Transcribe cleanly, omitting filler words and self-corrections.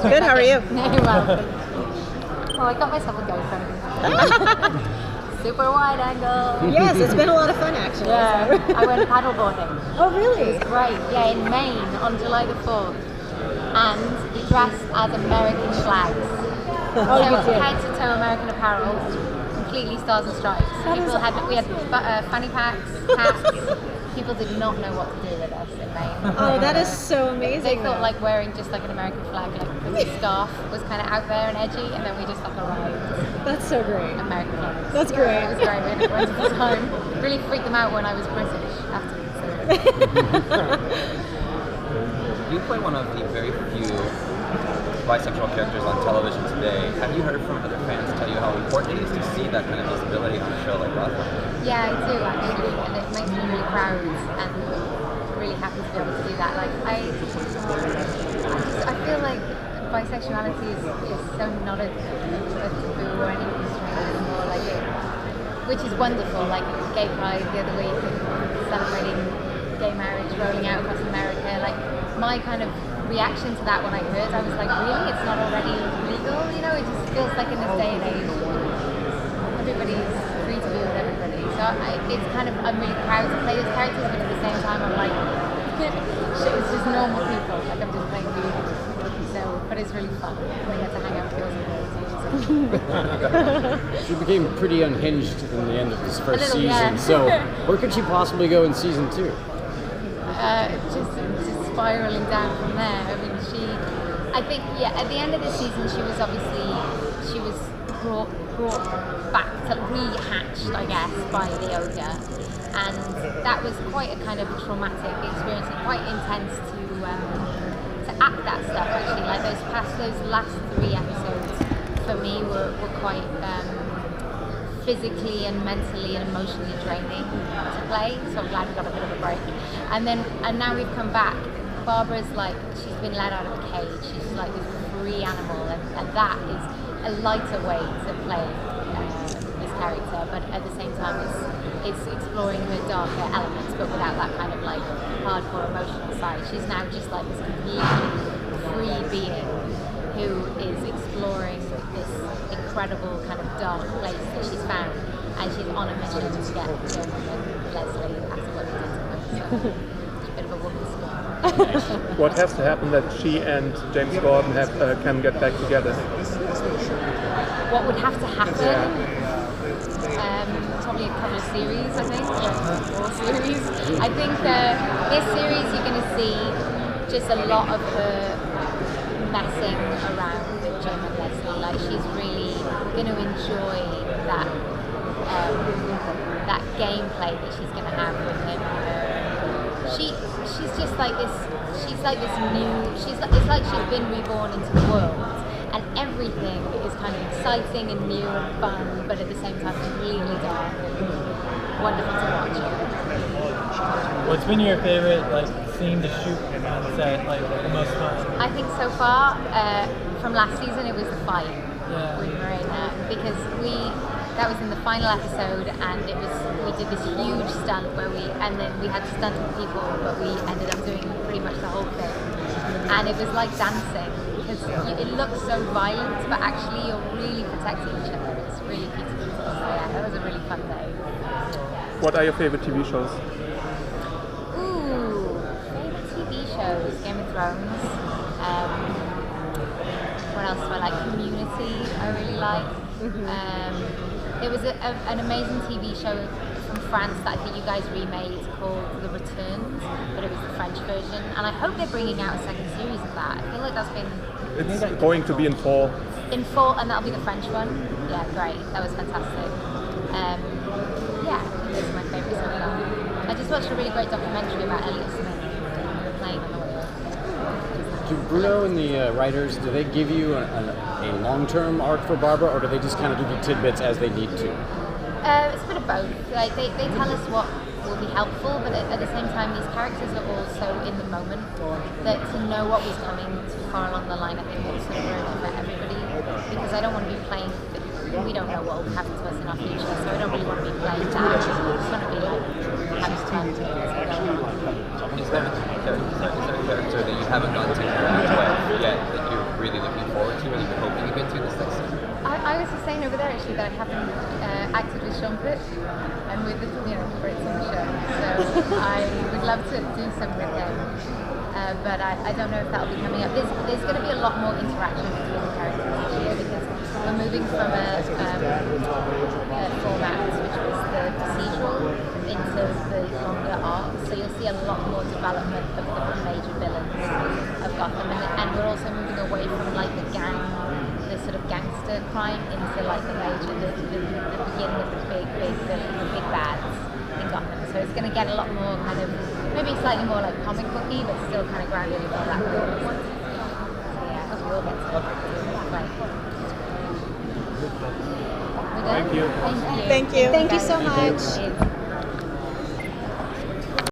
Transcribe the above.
Good, how are you? Well, I got myself a GoPro. Super wide angle. Yes, it's been a lot of fun actually. Yeah, I went paddleboarding. Oh, really? It was great. Yeah, in Maine on July the 4th. And we dressed as American flags. Oh, you did? Head to toe American apparel, completely stars and stripes. We had fanny packs, hats. People did not know what to do with us in Maine. Oh, that is so amazing. They thought like wearing just like an American flag, like a scarf, was kind of out there and edgy, and then we just like arrived. That's so great. American flags. That's great. It was great. We had a wonderful time. Really freaked them out when I was British afterwards. You play one of the very few bisexual characters on television today. Have you heard from other fans tell you how important it is to see that kind of visibility on a show like Gotham? Yeah, I do actually, and it makes me really proud and really happy to be able to do that. Like I feel like bisexuality is so not a taboo or anything strange anymore. Like which is wonderful. Like Gay Pride the other week, celebrating gay marriage rolling out across America. Like my kind of reaction to that when I heard, I was like, really? It's not already legal? You know, it just feels like in this day and age, everybody's free to be with everybody. So it's kind of, I'm really proud to play those characters, but at the same time, I'm like, shit, it's just normal people. Like I'm just playing video. So, but it's really fun. And I get to hang out with girls and girls. She became pretty unhinged in the end of this first season. Yeah. So, where could she possibly go in season 2? Just spiraling down from there. I mean, I think, at the end of the season, she was brought back, rehatched, I guess, by the ogre, and that was quite a kind of traumatic experience and quite intense to act that stuff. Actually, like those last 3 episodes for me were quite physically and mentally and emotionally draining to play. So I'm glad we got a bit of a break. And now we've come back. Barbara's like, she's been let out of a cage. She's like this free animal, and that is a lighter way to play this character. But at the same time, it's exploring her darker elements, but without that kind of like hardcore emotional side. She's now just like this completely free being who is exploring this incredible kind of dark place that she's found, and she's on a mission to get Jim and Leslie after what they did to her. So it's a bit of a woman's story. What has to happen that she and James Gordon can get back together? What would have to happen? Probably a couple of series, I think, or 4 series. I think this series you're going to see just a lot of her messing around with Jim and Leslie. Like she's really going to enjoy that that gameplay that she's going to have with him. She's just like this. She's like this new. It's like she's been reborn into the world, and everything is kind of exciting and new and fun, but at the same time completely dark and wonderful to watch. What's been your favorite scene to shoot on set, the most fun? I think so far from last season it was the fight with Marina, because that was in the final episode, and we did this huge stunt where we had to stunt with people, but we ended up doing pretty much the whole thing, and it was like dancing because it looks so violent, but actually you're really protecting each other. It's really beautiful. So yeah, that was a really fun day. What are your favorite TV shows? Favorite TV shows? Game of Thrones. What else do I like? Community, I really like. There was an amazing TV show from France that I think you guys remade called The Returns, but it was the French version, and I hope they're bringing out a second series of that. I feel like that's been... It's going to be in fall. In fall, and that'll be the French one? Yeah, great. That was fantastic. Yeah, those are my favourites so far. I just watched a really great documentary about Elliot Smith playing on the wheel. Do Bruno and the writers, do they give you a long-term arc for Barbara, or do they just kind of give you tidbits as they need to? It's a bit of both. Like they tell us what will be helpful, but at the same time, these characters are all so in the moment that to know what was coming too far along the line, I think will sort of ruin it for everybody. Because I don't want to be playing. We don't know what will happen to us in our future, so I don't really want to be playing that. I just want to be like having fun as we go. Is there a character that you haven't gotten to interact with yet that you're really looking over there actually that I haven't acted with Sean Pitt and with the Brits on the show. So I would love to do some with him. But I don't know if that'll be coming up. There's going to be a lot more interaction between the characters this year because we're moving from a format which was the procedural into the longer arcs. So you'll see a lot more development of the major villains of Gotham, and we're also moving away from like the sort of gangster crime into like the beginning of the big villains, the big bads in Gotham. So it's going to get a lot more kind of, maybe slightly more like comic booky, but still kind of grounded in all that world. So yeah, I hope we all get to that. Thank you. Thank you. Thank you. Thank you so Thank you. much.